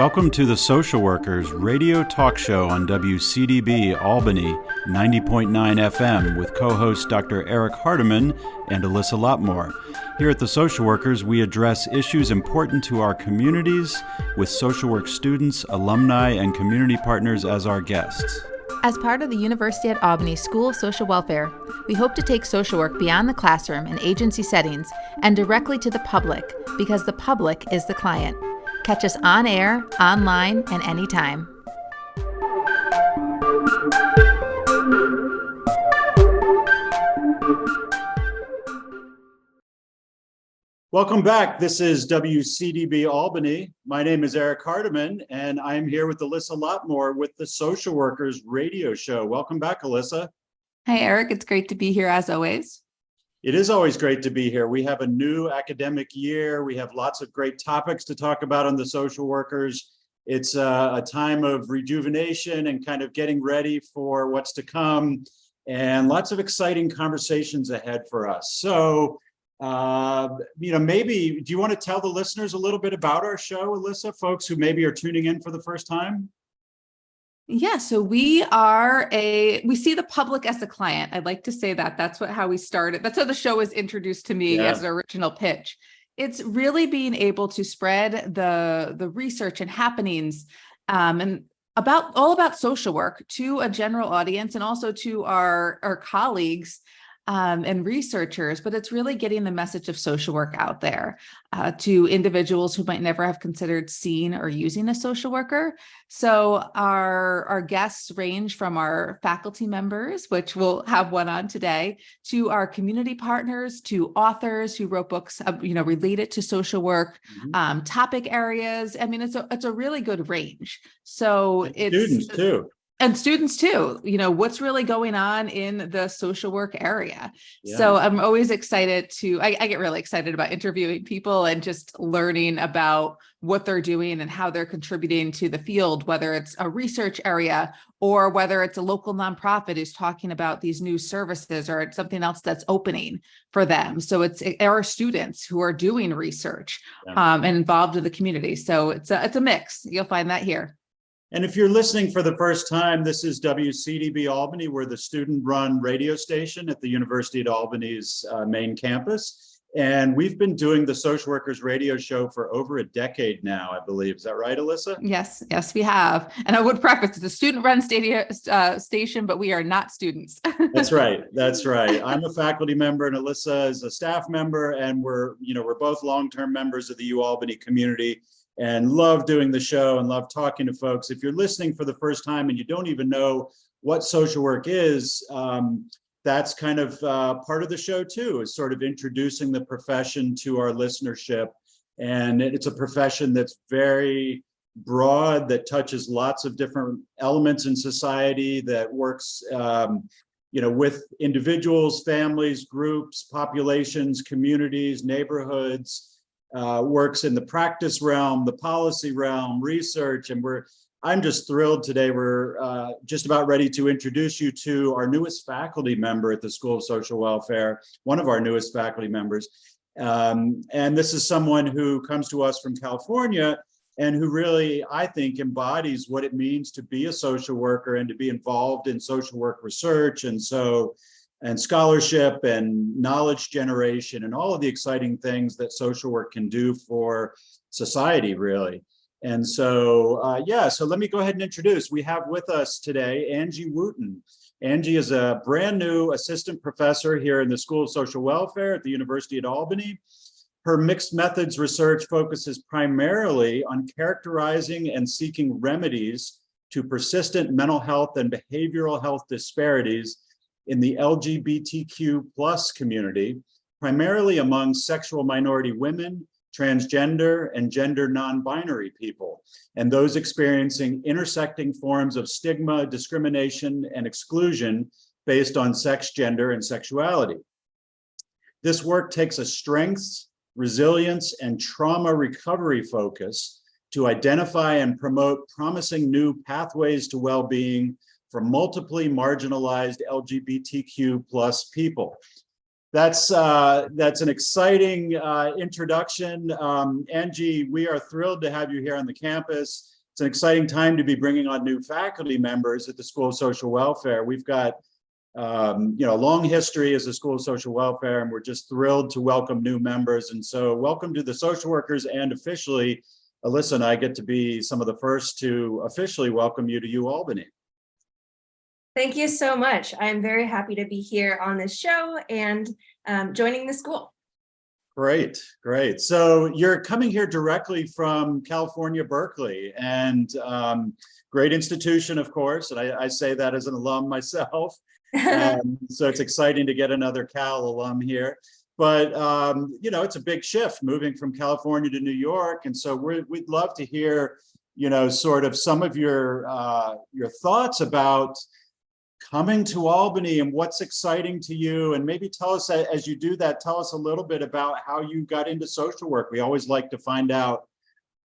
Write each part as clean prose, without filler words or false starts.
Welcome to the Social Workers radio talk show on WCDB Albany 90.9 FM with co-hosts Dr. Eric Hardiman and Alyssa Lotmore. Here at the Social Workers, we address issues important to our communities with social work students, alumni, and community partners as our guests. As part of the University at Albany School of Social Welfare, we hope to take social work beyond the classroom and agency settings and directly to the public, because the public is the client. Catch us on air, online, and anytime. Welcome back. This is WCDB Albany. My name is Eric Hardiman, and I'm here with Alyssa Lotmore with the Social Workers radio show. Welcome back, Alyssa. Hi, Eric. It's great to be here as always. It is always great to be here. We have a new academic year. We have lots of great topics to talk about on the Social Workers. It's a time of rejuvenation and kind of getting ready for what's to come, and lots of exciting conversations ahead for us. So, maybe, do you want to tell the listeners a little bit about our show, Alyssa, folks who maybe are tuning in for the first time? Yeah, so we see the public as the client. I'd like to say that. That's how we started. That's how the show was introduced to me as an original pitch. It's really being able to spread the research and happenings and all about social work to a general audience and also to our colleagues and researchers, but it's really getting the message of social work out there to individuals who might never have considered seeing or using a social worker. So our guests range from our faculty members, which we'll have one on today, to our community partners, to authors who wrote books, related to social work, topic areas. I mean, it's a really good range. So it's students too. And students too, what's really going on in the social work area. Yeah. So I'm always excited I get really excited about interviewing people and just learning about what they're doing and how they're contributing to the field, whether it's a research area or whether it's a local nonprofit who's talking about these new services or it's something else that's opening for them. So it's our students who are doing research and involved in the community. So it's a mix. You'll find that here. And if you're listening for the first time, this is WCDB Albany. We're the student-run radio station at the University at Albany's main campus. And we've been doing the Social Workers radio show for over a decade now, I believe. Is that right, Alyssa? Yes, we have. And I would preface, it's a student-run station, but we are not students. That's right. I'm a faculty member and Alyssa is a staff member, and we're both long-term members of the UAlbany community, and love doing the show and love talking to folks. If you're listening for the first time and you don't even know what social work is, that's kind of part of the show too, is sort of introducing the profession to our listenership. And it's a profession that's very broad, that touches lots of different elements in society, that works with individuals, families, groups, populations, communities, neighborhoods, works in the practice realm, the policy realm, research, and I'm just thrilled today. We're just about ready to introduce you to our newest faculty member at the School of Social Welfare, one of our newest faculty members. And this is someone who comes to us from California and who really, I think, embodies what it means to be a social worker and to be involved in social work research and scholarship and knowledge generation and all of the exciting things that social work can do for society, really. And so, so let me go ahead and introduce. We have with us today Angie Wootton. Angie is a brand new assistant professor here in the School of Social Welfare at the University at Albany. Her mixed methods research focuses primarily on characterizing and seeking remedies to persistent mental health and behavioral health disparities in the LGBTQ plus community, primarily among sexual minority women, transgender, and gender non-binary people, and those experiencing intersecting forms of stigma, discrimination, and exclusion based on sex, gender, and sexuality. This work takes a strengths, resilience, and trauma recovery focus to identify and promote promising new pathways to well-being for multiply marginalized LGBTQ plus people. That's an exciting introduction. Angie, we are thrilled to have you here on the campus. It's an exciting time to be bringing on new faculty members at the School of Social Welfare. We've got a long history as a School of Social Welfare, and we're just thrilled to welcome new members. And so welcome to the social workers, and officially, Alyssa and I get to be some of the first to officially welcome you to UAlbany. Thank you so much. I'm very happy to be here on this show and joining the school. Great, great. So you're coming here directly from California, Berkeley, and great institution, of course. And I say that as an alum myself. So it's exciting to get another Cal alum here. But, it's a big shift moving from California to New York. And so we'd love to hear, sort of some of your thoughts about coming to Albany and what's exciting to you. And maybe tell us, as you do that, tell us a little bit about how you got into social work. We always like to find out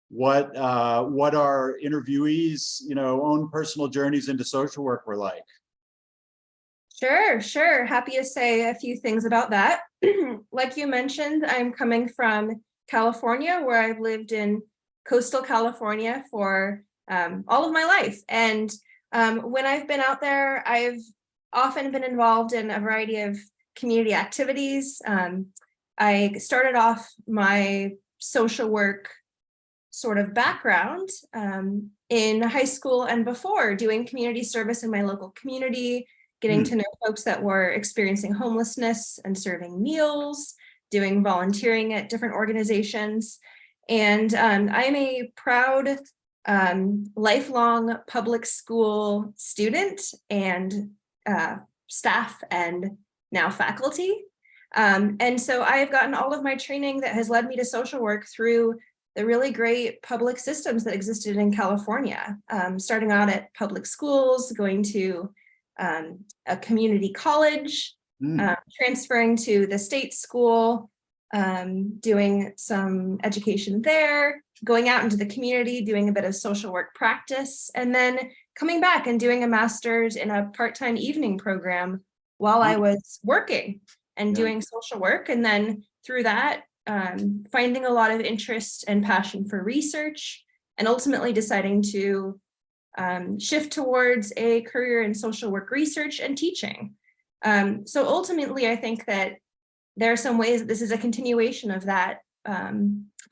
what our interviewees, own personal journeys into social work were like. Sure. Happy to say a few things about that. Like you mentioned, I'm coming from California, where I've lived in coastal California for all of my life. And when I've been out there, I've often been involved in a variety of community activities. I started off my social work sort of background in high school and before, doing community service in my local community, getting to know folks that were experiencing homelessness and serving meals, doing volunteering at different organizations. And I'm a proud lifelong public school student and staff and now faculty. And so I have gotten all of my training that has led me to social work through the really great public systems that existed in California, starting out at public schools, going to a community college, transferring to the state school, doing some education there, going out into the community, doing a bit of social work practice, and then coming back and doing a master's in a part-time evening program while I was working and doing social work. And then through that, finding a lot of interest and passion for research, and ultimately deciding to shift towards a career in social work research and teaching. So ultimately, I think that there are some ways that this is a continuation of that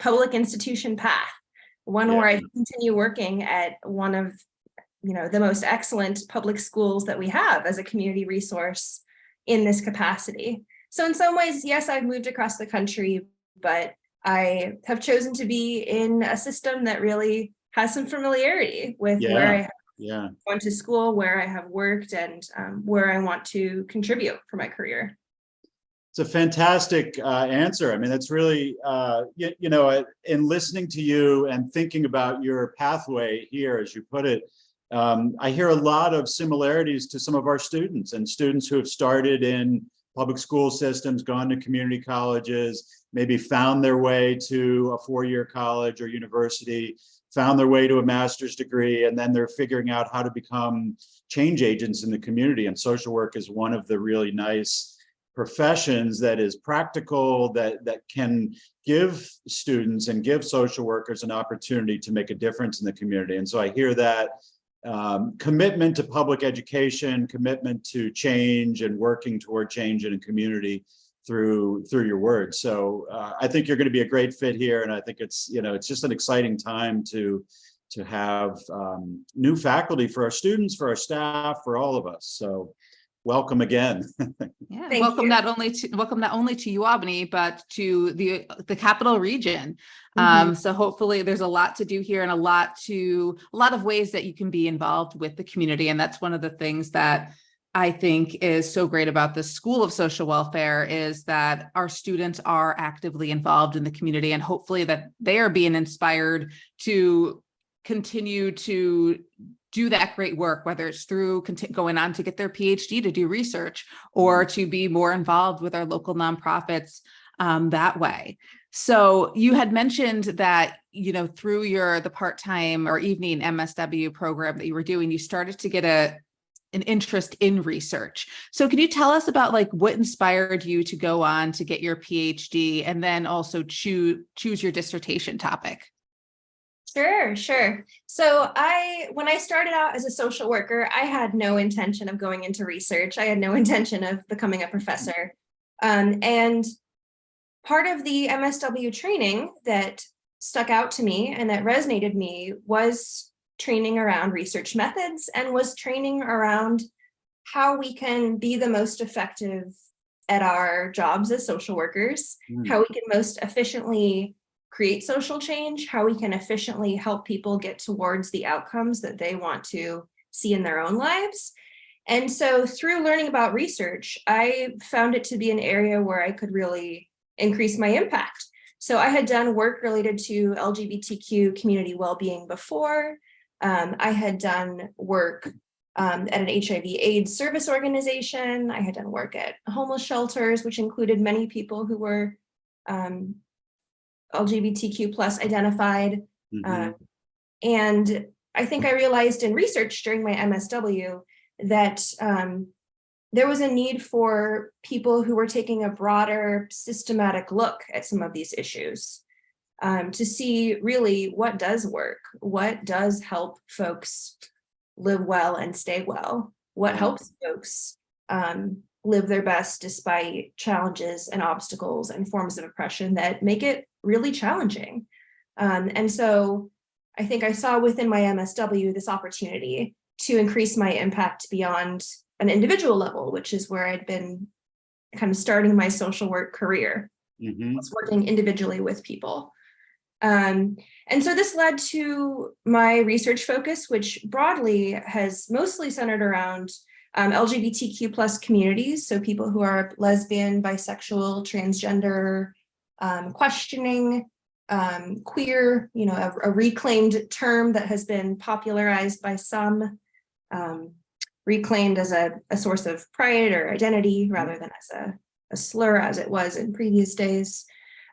public institution path, one where I continue working at one of the most excellent public schools that we have as a community resource in this capacity. So in some ways, yes, I've moved across the country, but I have chosen to be in a system that really has some familiarity with where I have gone to school, where I have worked, and where I want to contribute for my career. It's a fantastic answer. I mean, that's really, in listening to you and thinking about your pathway here, as you put it, I hear a lot of similarities to some of our students and students who have started in public school systems, gone to community colleges, maybe found their way to a four-year college or university, found their way to a master's degree, and then they're figuring out how to become change agents in the community. And social work is one of the really nice professions that is practical, that can give students and give social workers an opportunity to make a difference in the community. And so I hear that commitment to public education, commitment to change and working toward change in a community through your words. So I think you're going to be a great fit here. And I think it's just an exciting time to have new faculty for our students, for our staff, for all of us. So welcome again. Welcome not only to UAlbany, but to the capital region. So hopefully there's a lot to do here and a lot of ways that you can be involved with the community. And that's one of the things that I think is so great about the School of Social Welfare, is that our students are actively involved in the community, and hopefully that they are being inspired to continue to do that great work, whether it's through going on to get their PhD to do research or to be more involved with our local nonprofits that way. So you had mentioned that, through the part-time or evening MSW program that you were doing, you started to get an interest in research. So can you tell us about like what inspired you to go on to get your PhD and then also choose your dissertation topic? Sure. So when I started out as a social worker, I had no intention of going into research. I had no intention of becoming a professor. And part of the MSW training that stuck out to me and that resonated me was training around research methods and was training around how we can be the most effective at our jobs as social workers, how we can most efficiently create social change, how we can efficiently help people get towards the outcomes that they want to see in their own lives. And so through learning about research, I found it to be an area where I could really increase my impact. So I had done work related to LGBTQ community well-being before. I had done work at an HIV/AIDS service organization. I had done work at homeless shelters, which included many people who were LGBTQ plus identified. And I think I realized in research during my MSW that there was a need for people who were taking a broader systematic look at some of these issues to see really what does work, what does help folks live well and stay well, what helps folks live their best despite challenges and obstacles and forms of oppression that make it really challenging. And so I think I saw within my MSW this opportunity to increase my impact beyond an individual level, which is where I'd been kind of starting my social work career, was working individually with people. And so this led to my research focus, which broadly has mostly centered around LGBTQ plus communities, so people who are lesbian, bisexual, transgender, questioning, queer, a reclaimed term that has been popularized by some, reclaimed as a source of pride or identity rather than as a slur as it was in previous days.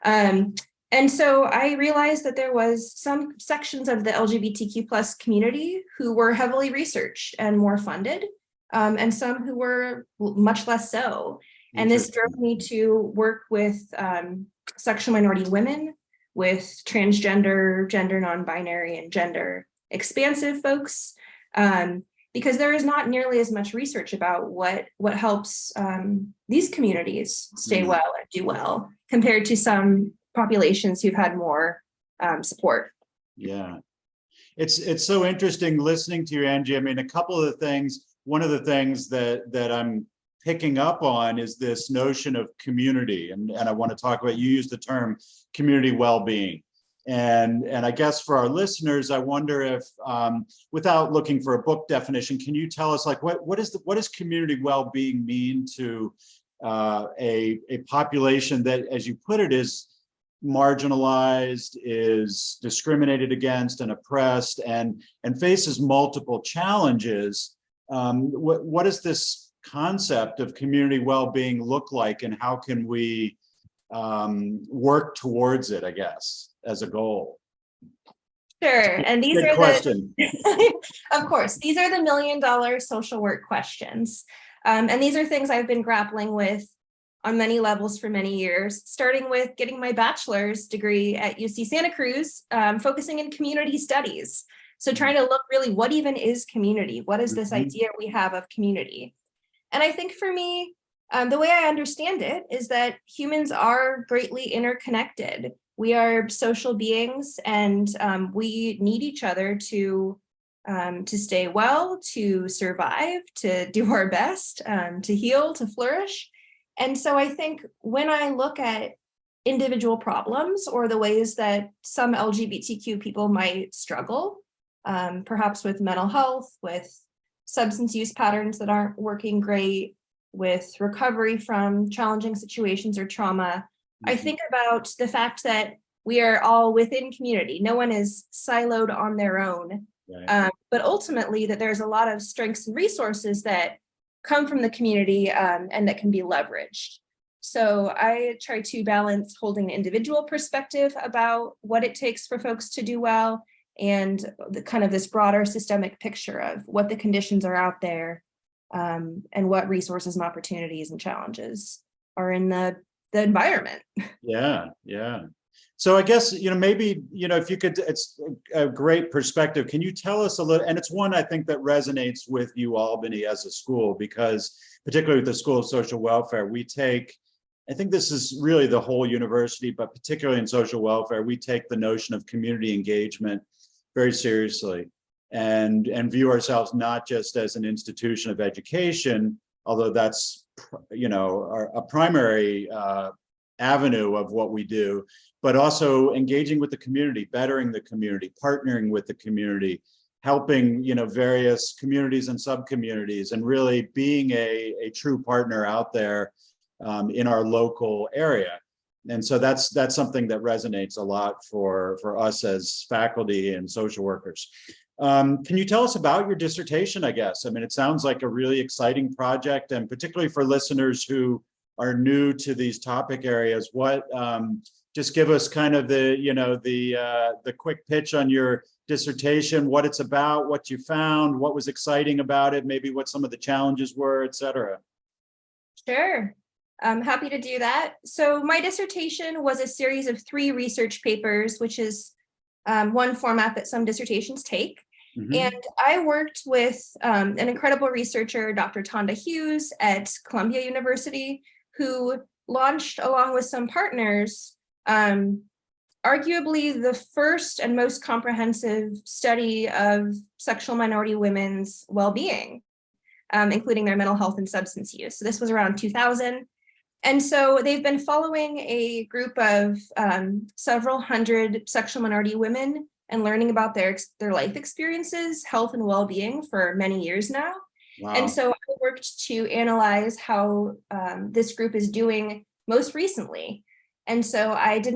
And so I realized that there was some sections of the LGBTQ plus community who were heavily researched and more funded, and some who were much less so. And this drove me to work with sexual minority women, with transgender, gender non-binary, and gender expansive folks, because there is not nearly as much research about what helps these communities stay well and do well compared to some populations who've had more support. Yeah. It's so interesting listening to you, Angie. I mean, a couple of the things, one of the things that I'm picking up on is this notion of community. And I want to talk about, you used the term community well-being. And I guess for our listeners, I wonder if, without looking for a book definition, can you tell us like what does community well-being mean to a population that, as you put it, is marginalized, is discriminated against and oppressed, and faces multiple challenges? What does this concept of community well-being look like, and how can we work towards it, I guess, as a goal? Sure. And these are question. Of course, these are the $1 million social work questions. And these are things I've been grappling with on many levels for many years, starting with getting my bachelor's degree at UC Santa Cruz, focusing in community studies. So trying to look really, what even is community? What is this idea we have of community? And I think for me, the way I understand it is that humans are greatly interconnected. We are social beings, and we need each other to stay well, to survive, to do our best, to heal, to flourish. And so I think when I look at individual problems or the ways that some LGBTQ people might struggle, perhaps with mental health, with substance use patterns that aren't working great, with recovery from challenging situations or trauma, I think about the fact that we are all within community. No one is siloed on their own, but ultimately that there's a lot of strengths and resources that come from the community and that can be leveraged. So I try to balance holding an individual perspective about what it takes for folks to do well, and the kind of this broader systemic picture of what the conditions are out there and what resources and opportunities and challenges are in the environment. Yeah, yeah. So I guess, maybe, if you could, it's a great perspective. Can you tell us a little, and it's one I think that resonates with UAlbany as a school, because particularly with the School of Social Welfare, we take, I think this is really the whole university, but particularly in social welfare, we take the notion of community engagement very seriously and view ourselves not just as an institution of education, although that's, a primary avenue of what we do, but also engaging with the community, bettering the community, partnering with the community, helping, various communities and sub-communities, and really being a true partner out there in our local area. And so that's something that resonates a lot for us as faculty and social workers. Can you tell us about your dissertation, I guess? I mean, it sounds like a really exciting project, and particularly for listeners who are new to these topic areas, just give us kind of the quick pitch on your dissertation, what it's about, what you found, what was exciting about it, maybe what some of the challenges were, et cetera. Sure. I'm happy to do that. So my dissertation was a series of 3 research papers, which is one format that some dissertations take. Mm-hmm. And I worked with an incredible researcher, Dr. Tonda Hughes at Columbia University, who launched, along with some partners, arguably the first and most comprehensive study of sexual minority women's well-being, including their mental health and substance use. So this was around 2000. And so they've been following a group of several hundred sexual minority women and learning about their life experiences, health and well-being for many years now. Wow. And so I worked to analyze how this group is doing most recently. And so I did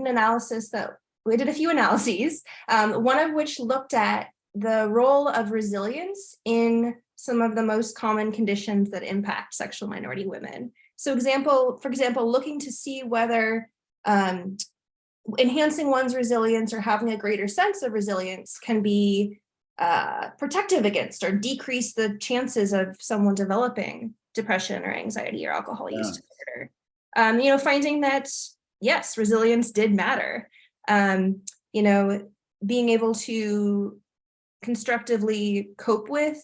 we did a few analyses, one of which looked at the role of resilience in some of the most common conditions that impact sexual minority women. So for example, looking to see whether enhancing one's resilience or having a greater sense of resilience can be protective against or decrease the chances of someone developing depression or anxiety or alcohol use disorder. Finding that, yes, resilience did matter. Being able to constructively cope with,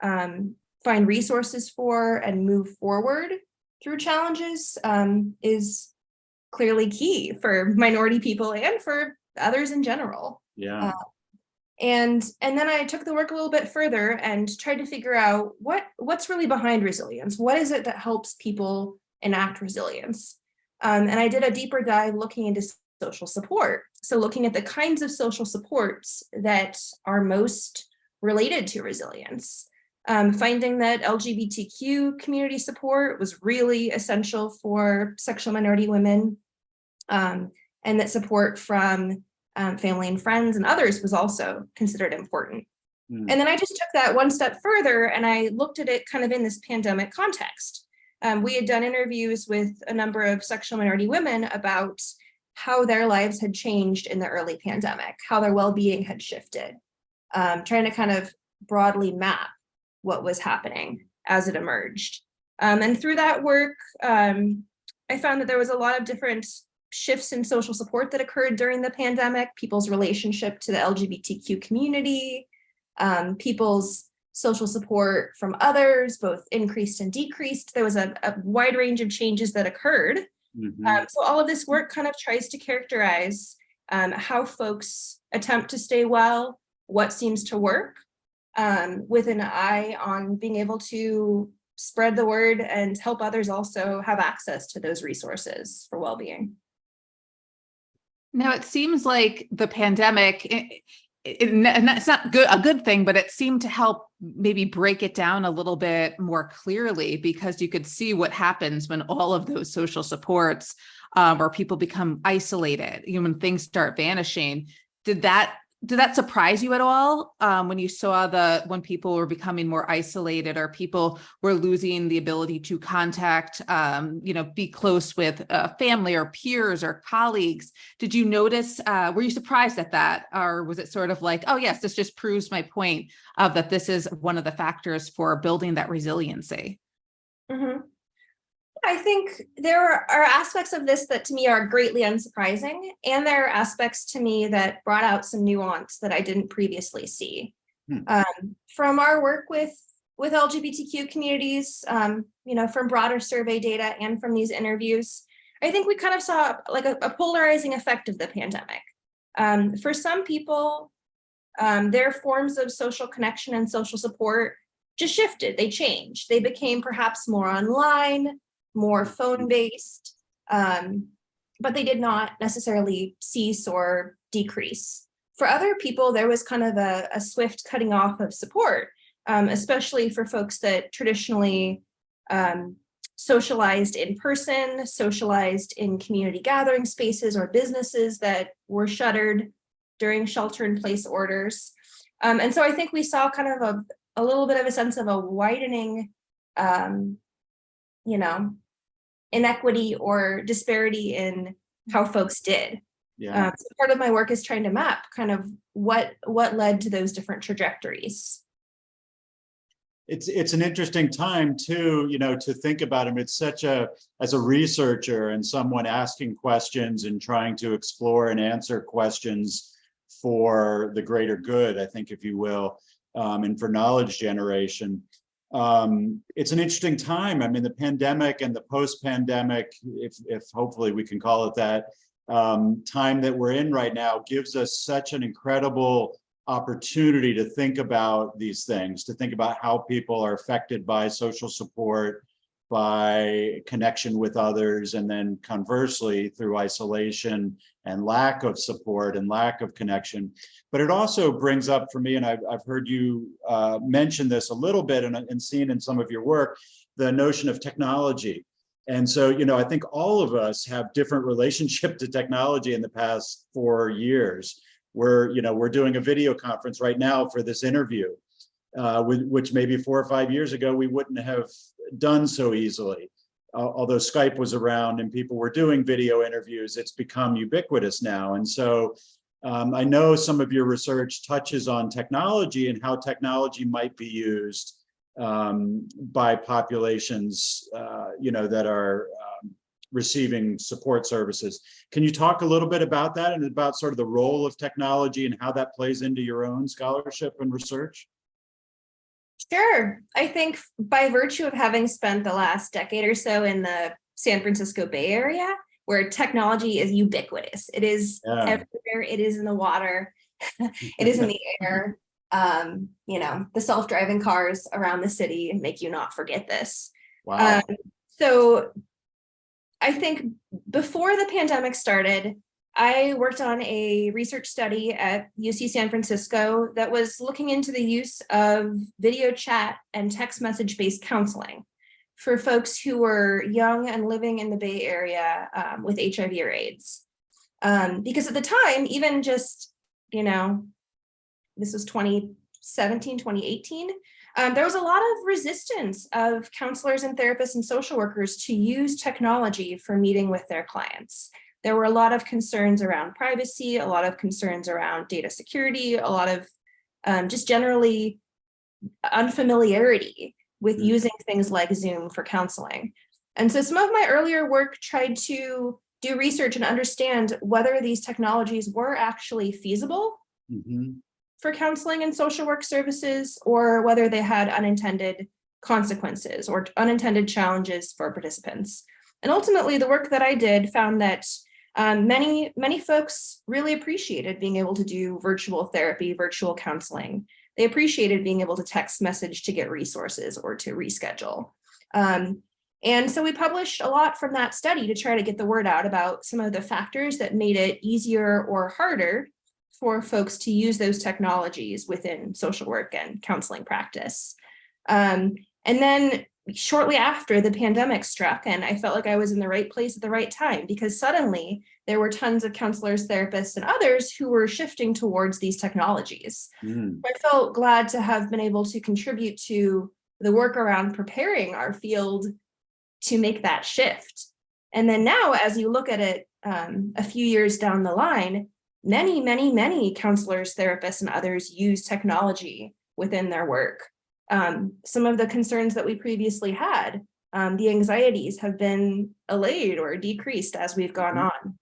find resources for, and move forward through challenges is clearly key for minority people and for others in general. Yeah. And then I took the work a little bit further and tried to figure out what's really behind resilience. What is it that helps people enact resilience? And I did a deeper dive looking into social support. So looking at the kinds of social supports that are most related to resilience. Finding that LGBTQ community support was really essential for sexual minority women, and that support from family and friends and others was also considered important. And then I just took that one step further and I looked at it kind of in this pandemic context. We had done interviews with a number of sexual minority women about how their lives had changed in the early pandemic, how their well-being had shifted, trying to kind of broadly map what was happening as it emerged. And through that work, I found that there was a lot of different shifts in social support that occurred during the pandemic, people's relationship to the LGBTQ community, people's social support from others, both increased and decreased. There was a wide range of changes that occurred. Mm-hmm. So all of this work kind of tries to characterize how folks attempt to stay well, what seems to work, with an eye on being able to spread the word and help others also have access to those resources for well-being. Now, it seems like the pandemic, and that's not a good thing, but it seemed to help maybe break it down a little bit more clearly, because you could see what happens when all of those social supports or people become isolated, when things start vanishing. Did that did that surprise you at all when you saw when people were becoming more isolated, or people were losing the ability to contact, be close with family or peers or colleagues? Did you notice, were you surprised at that? Or was it sort of like, oh yes, this just proves my point of that this is one of the factors for building that resiliency? Mm-hmm. I think there are aspects of this that to me are greatly unsurprising, and there are aspects to me that brought out some nuance that I didn't previously see. From our work with LGBTQ communities, from broader survey data and from these interviews, I think we kind of saw like a polarizing effect of the pandemic. For some people, their forms of social connection and social support just shifted, they changed. They became perhaps more online, more phone-based, but they did not necessarily cease or decrease. For other people, there was kind of a swift cutting off of support, especially for folks that traditionally socialized in person, socialized in community gathering spaces or businesses that were shuttered during shelter-in-place orders. And so I think we saw kind of a little bit of a sense of a widening, inequity or disparity in how folks did. Yeah. So part of my work is trying to map kind of what led to those different trajectories. It's an interesting time too, to think about them. It's as a researcher and someone asking questions and trying to explore and answer questions for the greater good, I think, if you will, and for knowledge generation. It's an interesting time. I mean, the pandemic and the post-pandemic, if hopefully we can call it that, time that we're in right now gives us such an incredible opportunity to think about these things, to think about how people are affected by social support, by connection with others, and then conversely through isolation and lack of support and lack of connection. But it also brings up for me, and I've heard you mention this a little bit and seen in some of your work, the notion of technology. And so, I think all of us have different relationship to technology in the past 4 years. We're doing a video conference right now for this interview, which maybe 4 or 5 years ago we wouldn't have done so easily. Although Skype was around and people were doing video interviews, it's become ubiquitous now. And so I know some of your research touches on technology and how technology might be used by populations, that are receiving support services. Can you talk a little bit about that and about sort of the role of technology and how that plays into your own scholarship and research? Sure. I think by virtue of having spent the last decade or so in the San Francisco Bay Area, where technology is ubiquitous, it is everywhere, it is in the water, it is in the air. The self-driving cars around the city make you not forget this. Wow. So I think before the pandemic started, I worked on a research study at UC San Francisco that was looking into the use of video chat and text message-based counseling for folks who were young and living in the Bay Area with HIV or AIDS. Because at the time, even just, this was 2017, 2018, there was a lot of resistance of counselors and therapists and social workers to use technology for meeting with their clients. There were a lot of concerns around privacy, a lot of concerns around data security, a lot of just generally unfamiliarity with using things like Zoom for counseling. And so some of my earlier work tried to do research and understand whether these technologies were actually feasible for counseling and social work services, or whether they had unintended consequences or unintended challenges for participants. And ultimately, the work that I did found that many folks really appreciated being able to do virtual therapy, virtual counseling. They appreciated being able to text message to get resources or to reschedule. And so we published a lot from that study to try to get the word out about some of the factors that made it easier or harder for folks to use those technologies within social work and counseling practice. And then shortly after the pandemic struck, and I felt like I was in the right place at the right time, because suddenly there were tons of counselors, therapists, and others who were shifting towards these technologies. I felt glad to have been able to contribute to the work around preparing our field to make that shift. And then now, as you look at it a few years down the line, many counselors, therapists, and others use technology within their work. Some of the concerns that we previously had, the anxieties have been allayed or decreased as we've gone on.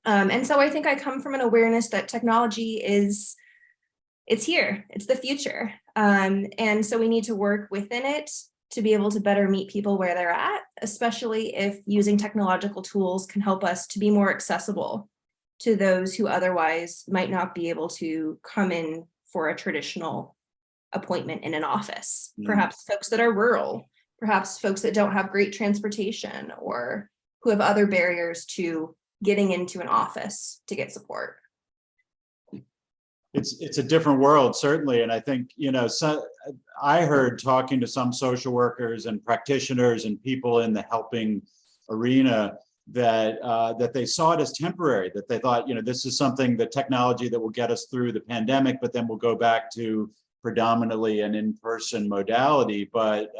And so I think I come from an awareness that technology it's here, it's the future. And so we need to work within it to be able to better meet people where they're at, especially if using technological tools can help us to be more accessible to those who otherwise might not be able to come in for a traditional appointment in an office. Perhaps folks that are rural, perhaps folks that don't have great transportation, or who have other barriers to getting into an office to get support. It's a different world, certainly. And I think, so I heard talking to some social workers and practitioners and people in the helping arena that they saw it as temporary, that they thought, this is something, the technology that will get us through the pandemic, but then we'll go back to predominantly an in-person modality. But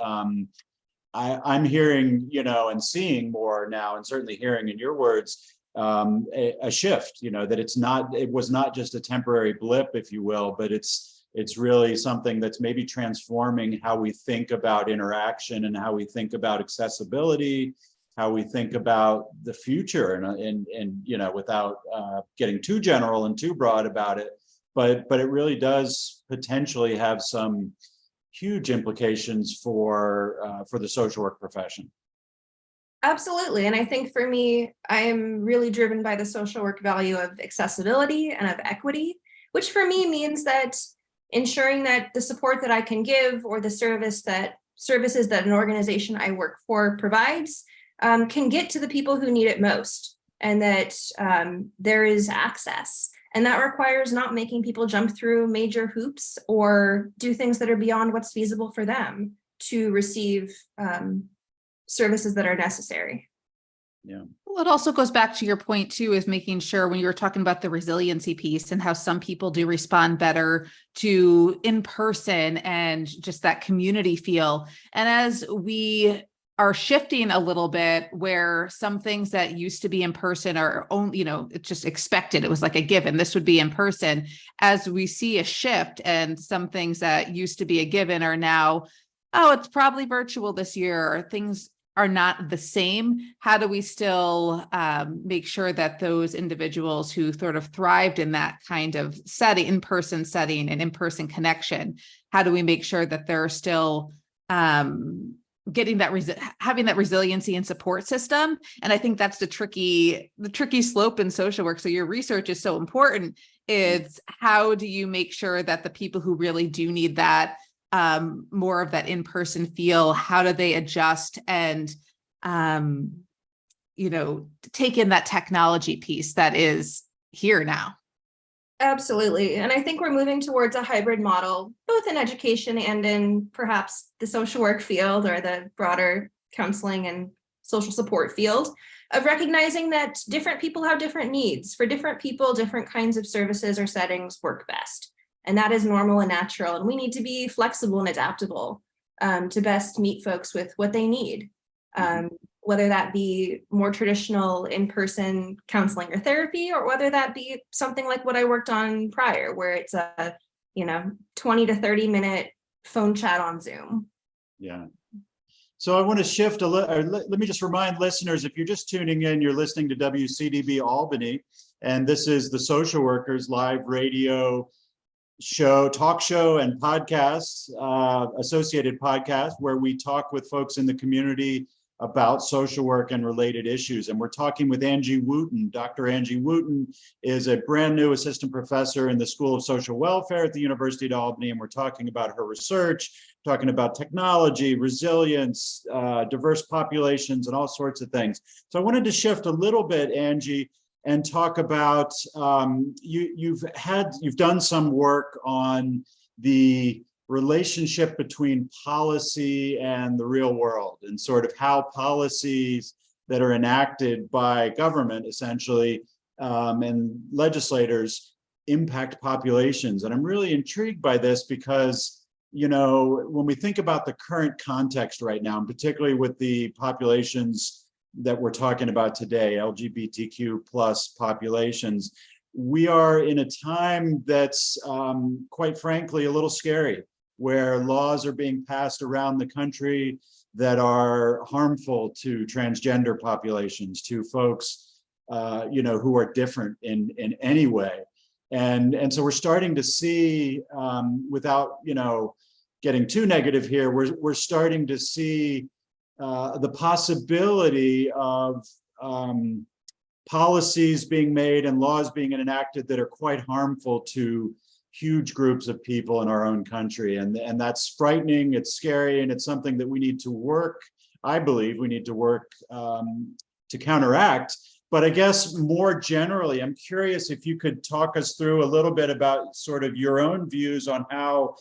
I'm hearing, and seeing more now, and certainly hearing in your words, a shift, that it was not just a temporary blip, if you will, but it's really something that's maybe transforming how we think about interaction and how we think about accessibility, how we think about the future, and without getting too general and too broad about it, but it really does potentially have some huge implications for the social work profession. Absolutely. And I think for me, I am really driven by the social work value of accessibility and of equity, which for me means that ensuring that the support that I can give, or the services that an organization I work for provides, can get to the people who need it most, and that there is access. And that requires not making people jump through major hoops or do things that are beyond what's feasible for them to receive services that are necessary. Yeah. Well, it also goes back to your point too, is making sure, when you were talking about the resiliency piece and how some people do respond better to in person and just that community feel. And as we are shifting a little bit, where some things that used to be in person are only, it's just expected. It was like a given. This would be in person. As we see a shift, and some things that used to be a given are now, oh, it's probably virtual this year, or things are not the same. How do we still make sure that those individuals who sort of thrived in that kind of setting, in-person setting and in-person connection, how do we make sure that they're still getting that, having that resiliency and support system? And I think that's the tricky slope in social work. So your research is so important. It's how do you make sure that the people who really do need that more of that in-person feel, how do they adjust and, take in that technology piece that is here now? Absolutely. And I think we're moving towards a hybrid model, both in education and in perhaps the social work field, or the broader counseling and social support field, of recognizing that different people have different needs. For different people, different kinds of services or settings work best. And that is normal and natural. And we need to be flexible and adaptable to best meet folks with what they need, whether that be more traditional in-person counseling or therapy, or whether that be something like what I worked on prior, where it's a 20 to 30 minute phone chat on Zoom. Yeah. So I want to shift a little. Let me just remind listeners, if you're just tuning in, you're listening to WCDB Albany, and this is the Social Workers live radio talk show and podcast, associated podcast, where we talk with folks in the community about social work and related issues. And we're talking with Angie Wootton. Dr. Angie Wootton is a brand new assistant professor in the School of Social Welfare at the University of Albany. And we're talking about her research, talking about technology, resilience, diverse populations, and all sorts of things. So I wanted to shift a little bit, Angie, and talk about you've done some work on the relationship between policy and the real world, and sort of how policies that are enacted by government essentially and legislators impact populations. And I'm really intrigued by this because, you know, when we think about the current context right now, and particularly with the populations that we're talking about today, LGBTQ plus populations, we are in a time that's quite frankly a little scary, where laws are being passed around the country that are harmful to transgender populations, to folks, you know, who are different in any way. And so we're starting to see, without, you know, getting too negative here, we're starting to see the possibility of policies being made and laws being enacted that are quite harmful to huge groups of people in our own country. And that's frightening, it's scary, and it's something that we need to work, I believe we need to work to counteract. But I guess more generally, I'm curious if you could talk us through a little bit about sort of your own views on how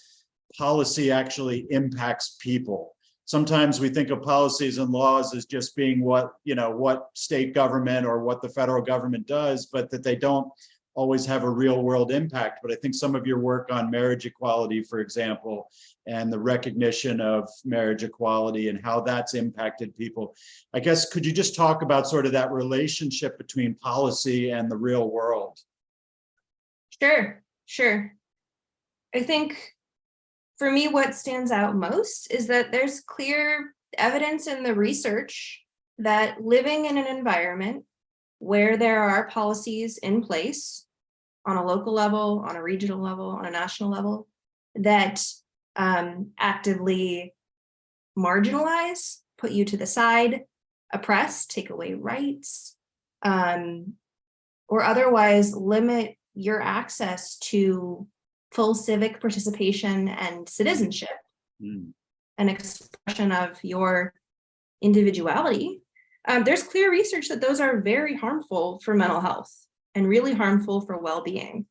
policy actually impacts people. Sometimes we think of policies and laws as just being what, you know, what state government or what the federal government does, but that they don't always have a real world impact. But I think some of your work on marriage equality, for example, and the recognition of marriage equality and how that's impacted people. I guess, could you just talk about sort of that relationship between policy and the real world? Sure. I think for me, what stands out most is that there's clear evidence in the research that living in an environment where there are policies in place on a local level, on a regional level, on a national level, that actively marginalize, put you to the side, oppress, take away rights, or otherwise limit your access to full civic participation and citizenship, an expression of your individuality. There's clear research that those are very harmful for mental health and really harmful for well-being.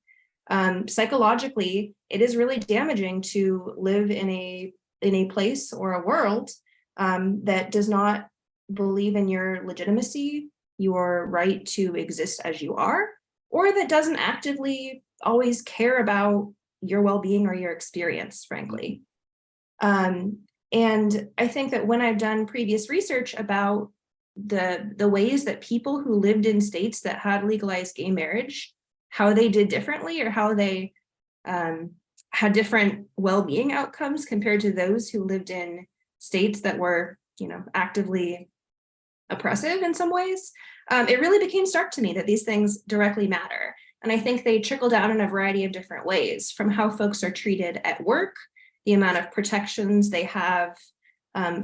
Psychologically, it is really damaging to live in a place or a world that does not believe in your legitimacy, your right to exist as you are, or that doesn't actively always care about your well-being or your experience, frankly. And I think that when I've done previous research about the ways that people who lived in states that had legalized gay marriage, how they did differently, or how they had different well-being outcomes compared to those who lived in states that were, you know, actively oppressive in some ways, it really became stark to me that these things directly matter. And I think they trickle down in a variety of different ways, from how folks are treated at work, the amount of protections they have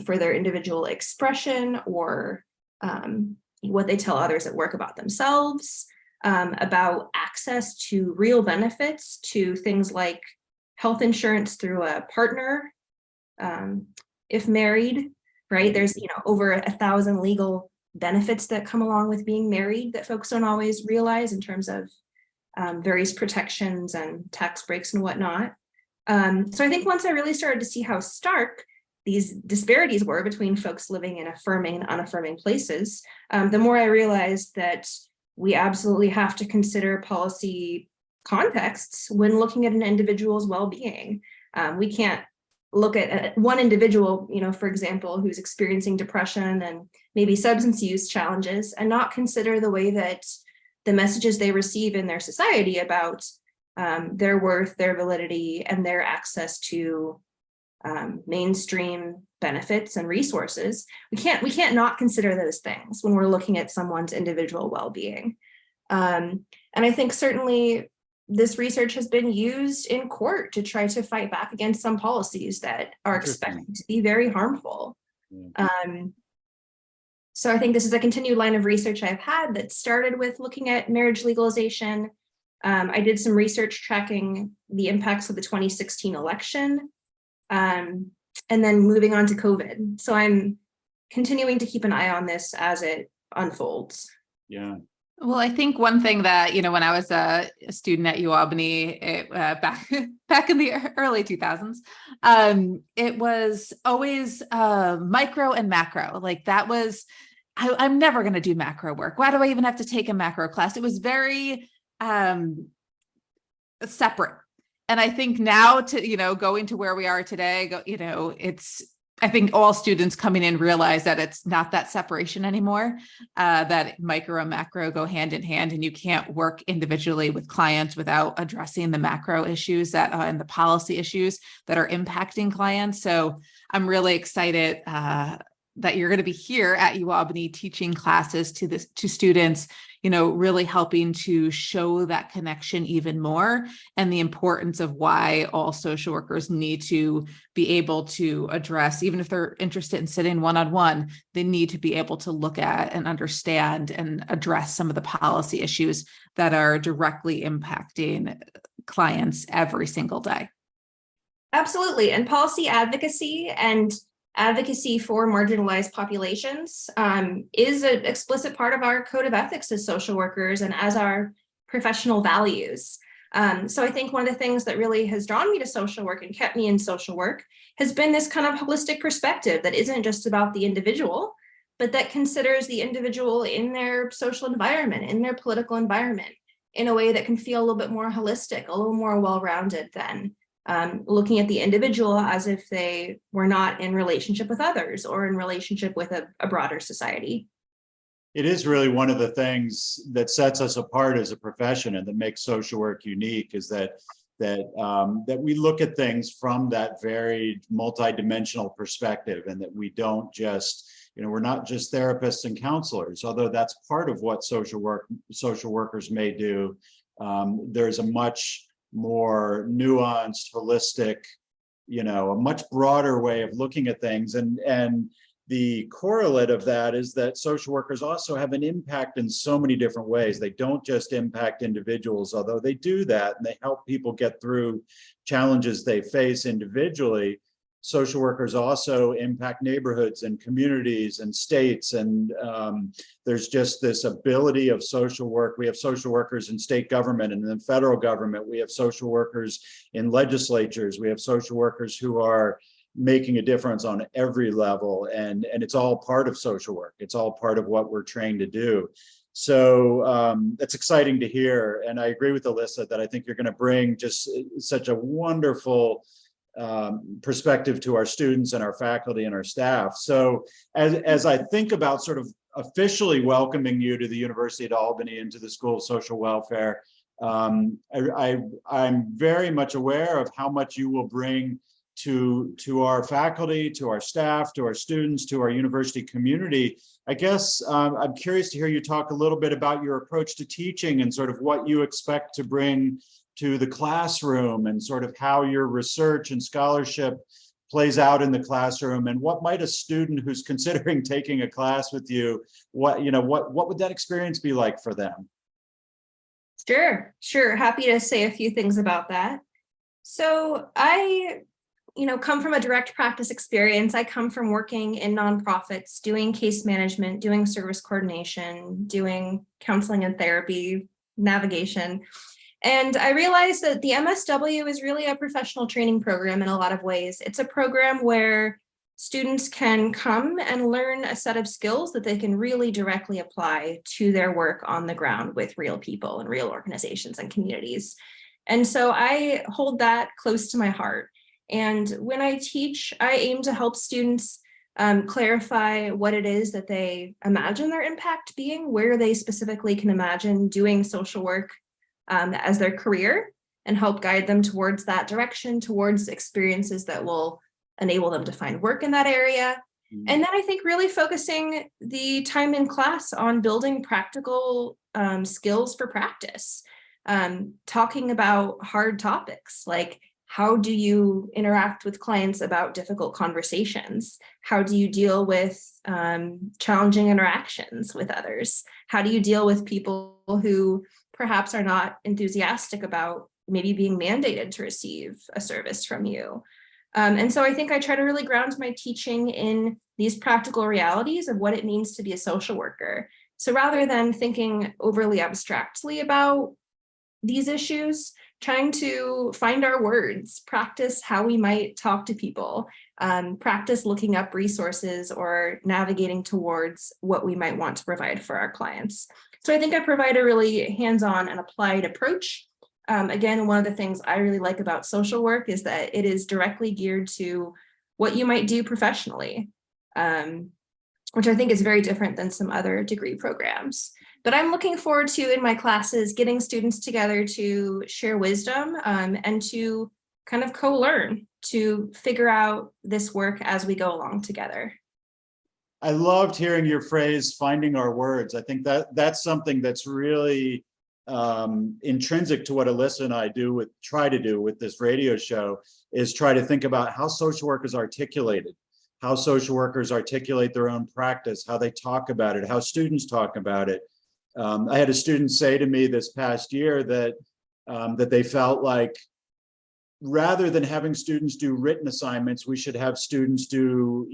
for their individual expression, or what they tell others at work about themselves, about access to real benefits, to things like health insurance through a partner, if married, right? There's, you know, over 1,000 legal benefits that come along with being married that folks don't always realize in terms of various protections and tax breaks and whatnot. So I think once I really started to see how stark these disparities were between folks living in affirming and unaffirming places, the more I realized that we absolutely have to consider policy contexts when looking at an individual's well-being. We can't look at one individual, you know, for example, who's experiencing depression and maybe substance use challenges, and not consider the way that the messages they receive in their society about their worth, their validity, and their access to mainstream benefits and resources. We can't not consider those things when we're looking at someone's individual well-being. And I think certainly this research has been used in court to try to fight back against some policies that are expected to be very harmful. So I think this is a continued line of research I've had that started with looking at marriage legalization. I did some research tracking the impacts of the 2016 election, and then moving on to COVID. So I'm continuing to keep an eye on this as it unfolds. Yeah. Well, I think one thing that, when I was a student at UAlbany, back in the early 2000s, it was always micro and macro. Like that was, I'm never going to do macro work. Why do I even have to take a macro class? It was very separate. And I think now going to where we are today, I think all students coming in realize that it's not that separation anymore, that micro and macro go hand in hand, and you can't work individually with clients without addressing the macro issues and the policy issues that are impacting clients. So I'm really excited that you're going to be here at UAlbany teaching classes to students, really helping to show that connection even more, and the importance of why all social workers need to be able to address, even if they're interested in sitting one-on-one, they need to be able to look at and understand and address some of the policy issues that are directly impacting clients every single day. Absolutely. And policy advocacy and advocacy for marginalized populations is an explicit part of our code of ethics as social workers and as our professional values. So I think one of the things that really has drawn me to social work and kept me in social work has been this kind of holistic perspective that isn't just about the individual, but that considers the individual in their social environment, in their political environment, in a way that can feel a little bit more holistic, a little more well-rounded than looking at the individual as if they were not in relationship with others or in relationship with a broader society. It is really one of the things that sets us apart as a profession and that makes social work unique, is that we look at things from that very multidimensional perspective, and that we don't just, we're not just therapists and counselors, although that's part of what social workers may do. There's a much more nuanced, holistic, a much broader way of looking at things. And the correlate of that is that social workers also have an impact in so many different ways. They don't just impact individuals, although they do that, and they help people get through challenges they face individually. Social workers also impact neighborhoods and communities and states, and there's just this ability of social work. We have social workers in state government and in the federal government. We have social workers in legislatures. We have social workers who are making a difference on every level, and it's all part of social work. It's all part of what we're trained to do. So it's exciting to hear, and I agree with Alyssa that I think you're going to bring just such a wonderful perspective to our students and our faculty and our staff. So as I think about sort of officially welcoming you to the University at Albany and to the School of Social Welfare, I'm very much aware of how much you will bring to our faculty, to our staff, to our students, to our university community. I guess I'm curious to hear you talk a little bit about your approach to teaching and sort of what you expect to bring to the classroom, and sort of how your research and scholarship plays out in the classroom, and what might a student who's considering taking a class with you, what would that experience be like for them? Sure. Happy to say a few things about that. So I come from a direct practice experience. I come from working in nonprofits, doing case management, doing service coordination, doing counseling and therapy, navigation. And I realized that the MSW is really a professional training program in a lot of ways. It's a program where students can come and learn a set of skills that they can really directly apply to their work on the ground with real people and real organizations and communities. And so I hold that close to my heart. And when I teach, I aim to help students clarify what it is that they imagine their impact being, where they specifically can imagine doing social work as their career, and help guide them towards that direction, towards experiences that will enable them to find work in that area. And then I think really focusing the time in class on building practical skills for practice, talking about hard topics like, how do you interact with clients about difficult conversations? How do you deal with challenging interactions with others? How do you deal with people who perhaps are not enthusiastic about maybe being mandated to receive a service from you? And so I think I try to really ground my teaching in these practical realities of what it means to be a social worker. So rather than thinking overly abstractly about these issues, trying to find our words, practice how we might talk to people, practice looking up resources or navigating towards what we might want to provide for our clients. So I think I provide a really hands-on and applied approach. Again, one of the things I really like about social work is that it is directly geared to what you might do professionally, which I think is very different than some other degree programs. But I'm looking forward to, in my classes, getting students together to share wisdom and to kind of co-learn, to figure out this work as we go along together. I loved hearing your phrase, finding our words. I think that's something that's really intrinsic to what Alyssa and I try to do with this radio show, is try to think about how social work is articulated, how social workers articulate their own practice, how they talk about it, how students talk about it. I had a student say to me this past year that they felt like rather than having students do written assignments, we should have students do,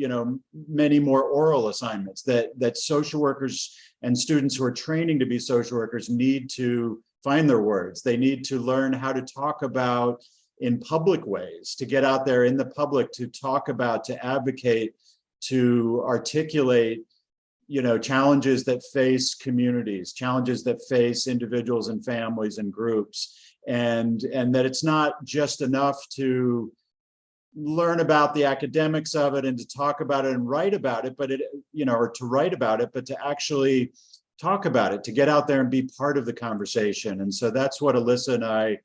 many more oral assignments, that social workers and students who are training to be social workers need to find their words. They need to learn how to talk about in public ways, to get out there in the public, to talk about, to advocate, to articulate challenges that face communities, challenges that face individuals and families and groups, and that it's not just enough to learn about the academics of it and to talk about it and write about it, but or to write about it, but to actually talk about it, to get out there and be part of the conversation. And so that's what Alyssa and I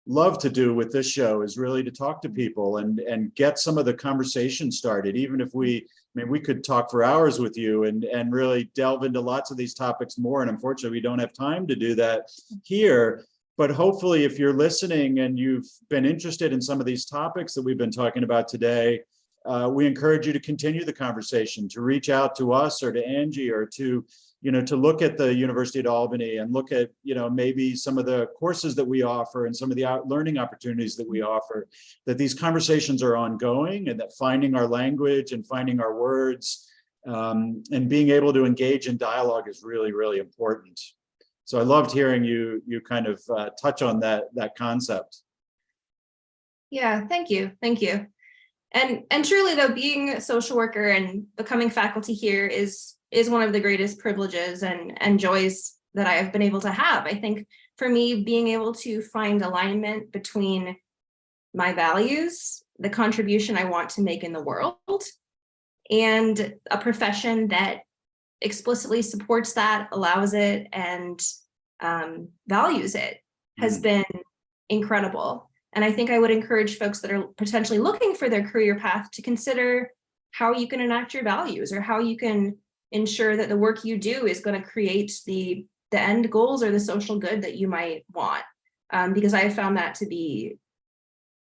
love to do with this show, is really to talk to people and get some of the conversation started. Even if we could talk for hours with you and really delve into lots of these topics more. And unfortunately, we don't have time to do that here. But hopefully, if you're listening and you've been interested in some of these topics that we've been talking about today, we encourage you to continue the conversation, to reach out to us or to Angie, or to look at the University at Albany and look at, maybe some of the courses that we offer and some of the learning opportunities that we offer, that these conversations are ongoing, and that finding our language and finding our words and being able to engage in dialogue is really, really important. So I loved hearing you kind of touch on that concept. Yeah, thank you. Thank you. And truly, though, being a social worker and becoming faculty here is one of the greatest privileges and joys that I have been able to have. I think for me, being able to find alignment between my values, the contribution I want to make in the world, and a profession that explicitly supports that, allows it, and values it has been incredible. And I think I would encourage folks that are potentially looking for their career path to consider how you can enact your values, or how you can ensure that the work you do is going to create the end goals or the social good that you might want. Because I have found that to be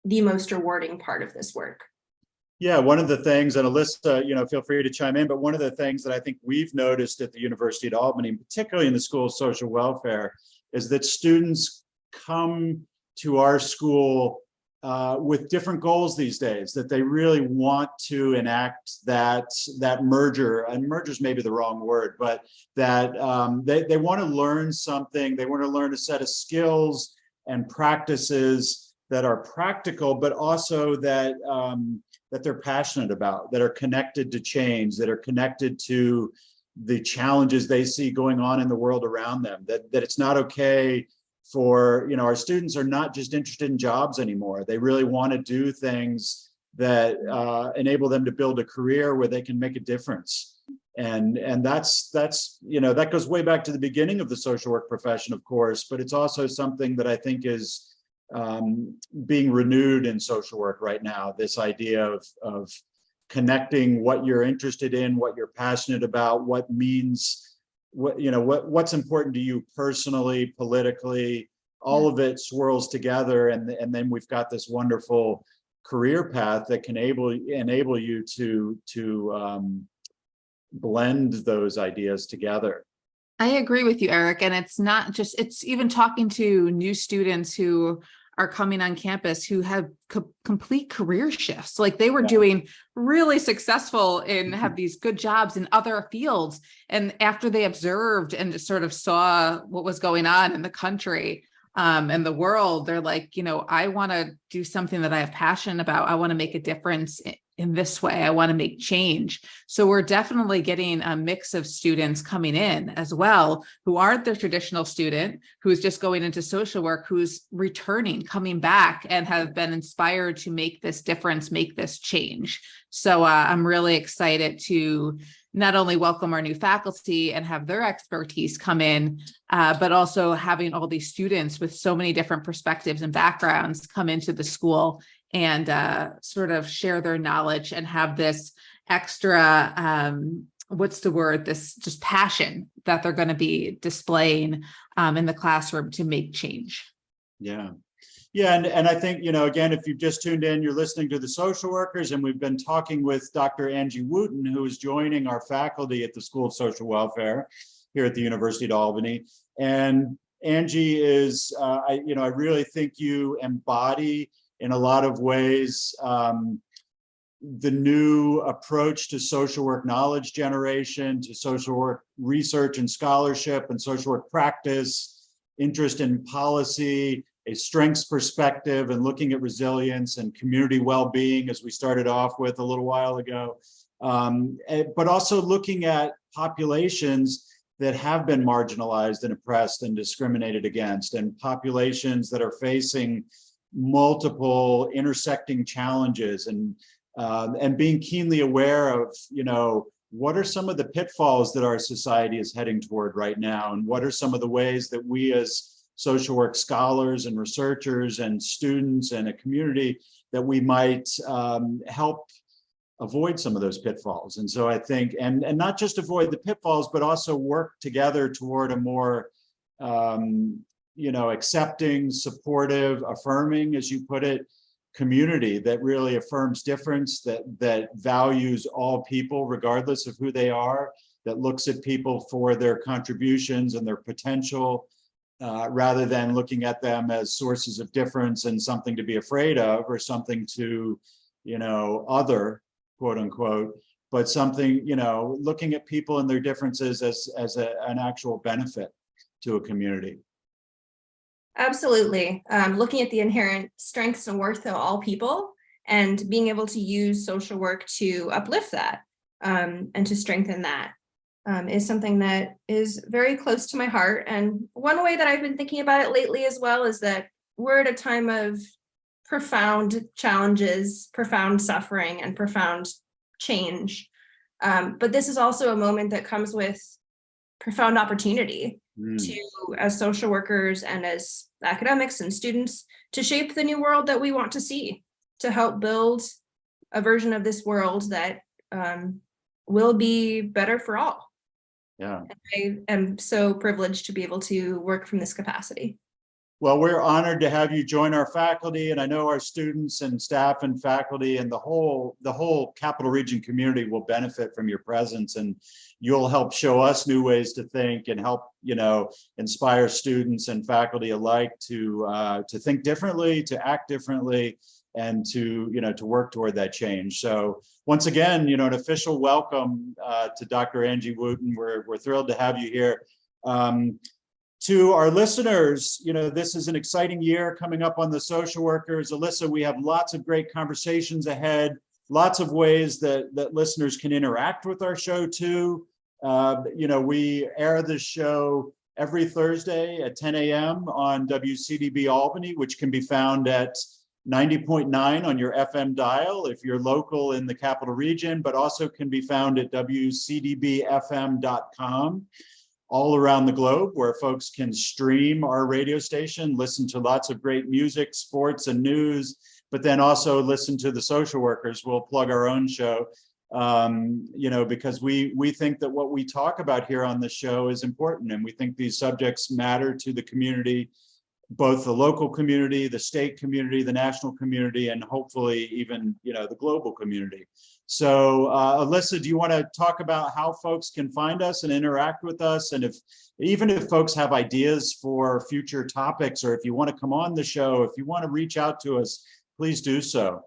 the most rewarding part of this work. Yeah, one of the things, and Alyssa, feel free to chime in, but one of the things that I think we've noticed at the University at Albany, particularly in the School of Social Welfare, is that students come to our school with different goals these days, that they really want to enact that merger, and merger is maybe the wrong word, but that they want to learn something, they want to learn a set of skills and practices that are practical, but also that they're passionate about, that are connected to change, that are connected to the challenges they see going on in the world around them, that it's not okay for, our students are not just interested in jobs anymore. They really want to do things that enable them to build a career where they can make a difference. And that's that goes way back to the beginning of the social work profession, of course, but it's also something that I think is being renewed in social work right now. This idea of connecting what you're interested in, what you're passionate about, what means, what's important to you personally, politically, all of it swirls together, and then we've got this wonderful career path that can enable you to blend those ideas together. I agree with you, Eric. And it's not just, it's even talking to new students who are coming on campus who have complete career shifts. Like they were doing really successful and have these good jobs in other fields. And after they observed and just sort of saw what was going on in the country and the world, they're like, you know, I want to do something that I have passion about. I want to make a difference in this way. I want to make change. So we're definitely getting a mix of students coming in as well, who aren't the traditional student, who's just going into social work, who's returning, coming back and have been inspired to make this difference, make this change. So I'm really excited to not only welcome our new faculty and have their expertise come in, but also having all these students with so many different perspectives and backgrounds come into the school and sort of share their knowledge and have this extra, what's the word, this just passion that they're going to be displaying in the classroom to make change. Yeah. Yeah, and I think, you know, again, if you've just tuned in, you're listening to the social workers, and we've been talking with Dr. Angie Wootton, who is joining our faculty at the School of Social Welfare here at the University of Albany. And Angie is, I really think you embody in a lot of ways the new approach to social work knowledge generation, to social work research and scholarship and social work practice, interest in policy, a strengths perspective and looking at resilience and community well-being, as we started off with a little while ago, but also looking at populations that have been marginalized and oppressed and discriminated against, and populations that are facing multiple intersecting challenges, and being keenly aware of, you know, what are some of the pitfalls that our society is heading toward right now, and what are some of the ways that we as social work scholars and researchers and students and a community that we might help avoid some of those pitfalls. And so I think, and not just avoid the pitfalls, but also work together toward a more, accepting, supportive, affirming, as you put it, community that really affirms difference, that values all people regardless of who they are, that looks at people for their contributions and their potential, rather than looking at them as sources of difference and something to be afraid of, or something to, other, quote unquote, but something, looking at people and their differences as an actual benefit to a community. Absolutely. Looking at the inherent strengths and worth of all people and being able to use social work to uplift that and to strengthen that. Is something that is very close to my heart. And one way that I've been thinking about it lately as well is that we're at a time of profound challenges, profound suffering, and profound change. But this is also a moment that comes with profound opportunity to, as social workers and as academics and students, to shape the new world that we want to see, to help build a version of this world that will be better for all. Yeah. I am so privileged to be able to work from this capacity. Well, we're honored to have you join our faculty, and I know our students and staff and faculty and the whole Capital Region community will benefit from your presence, and you'll help show us new ways to think and help, inspire students and faculty alike to think differently, to act differently, and to work toward that change. So once again, an official welcome to Dr. Angie Wootton. We're thrilled to have you here. To our listeners, this is an exciting year coming up on the social workers. Alyssa, we have lots of great conversations ahead, lots of ways that listeners can interact with our show too. We air this show every Thursday at 10 a.m. on WCDB Albany, which can be found at 90.9 on your FM dial if you're local in the Capital Region, but also can be found at WCDBFM.com all around the globe, where folks can stream our radio station, listen to lots of great music, sports, and news, but then also listen to the social workers. We'll plug our own show, because we think that what we talk about here on the show is important, and we think these subjects matter to the community, both the local community, the state community, the national community, and hopefully even, the global community. So Alyssa, do you want to talk about how folks can find us and interact with us? And even if folks have ideas for future topics, or if you want to come on the show, if you want to reach out to us, please do so.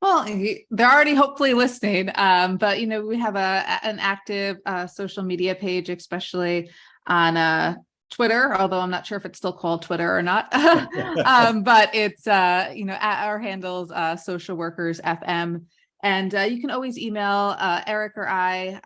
Well, they're already hopefully listening, but we have an active social media page, especially on Twitter, although I'm not sure if it's still called Twitter or not. But it's at our handles, Social Workers FM. And you can always email Eric or I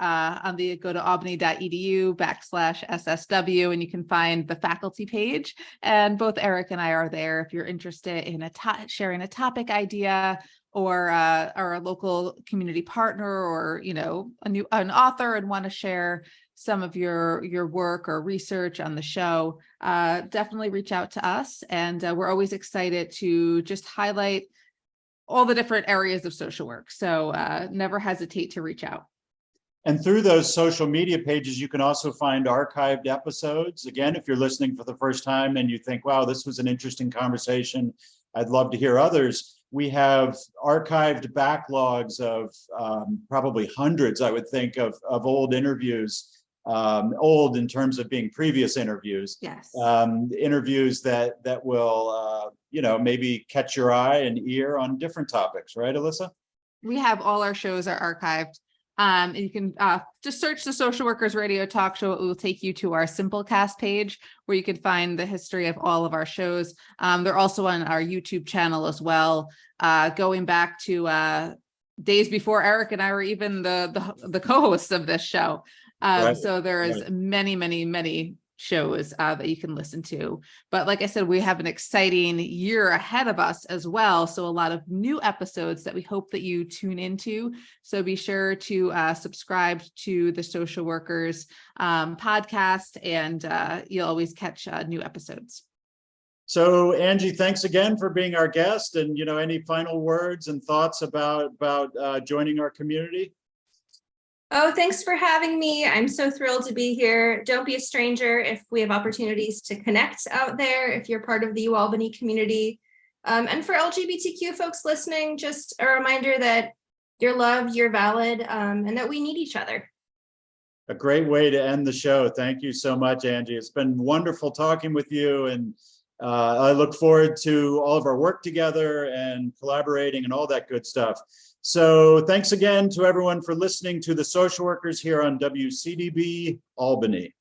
go to albany.edu/SSW, and you can find the faculty page. And both Eric and I are there if you're interested in sharing a topic idea, or a local community partner, or an author and want to share some of your work or research on the show. Definitely reach out to us, and we're always excited to just highlight all the different areas of social work. So never hesitate to reach out. And through those social media pages, you can also find archived episodes. Again, if you're listening for the first time and you think, wow, this was an interesting conversation, I'd love to hear others. We have archived backlogs of probably hundreds, I would think, of old interviews, old in terms of being previous interviews. Yes. Interviews that will, maybe catch your eye and ear on different topics, right, Alyssa? We have all our shows are archived. And you can just search the Social Workers Radio Talk Show. It will take you to our Simplecast page, where you can find the history of all of our shows. They're also on our YouTube channel as well, going back to days before Eric and I were even the co-hosts of this show. Right. So there's many shows that you can listen to. But like I said, we have an exciting year ahead of us as well. So a lot of new episodes that we hope that you tune into. So be sure to subscribe to the Social Workers podcast, and you'll always catch new episodes. So Angie, thanks again for being our guest. And any final words and thoughts about joining our community? Oh, thanks for having me. I'm so thrilled to be here. Don't be a stranger if we have opportunities to connect out there, if you're part of the UAlbany community. And for LGBTQ folks listening, just a reminder that you're loved, you're valid, and that we need each other. A great way to end the show. Thank you so much, Angie. It's been wonderful talking with you, and I look forward to all of our work together and collaborating and all that good stuff. So thanks again to everyone for listening to the Social Workers here on WCDB Albany.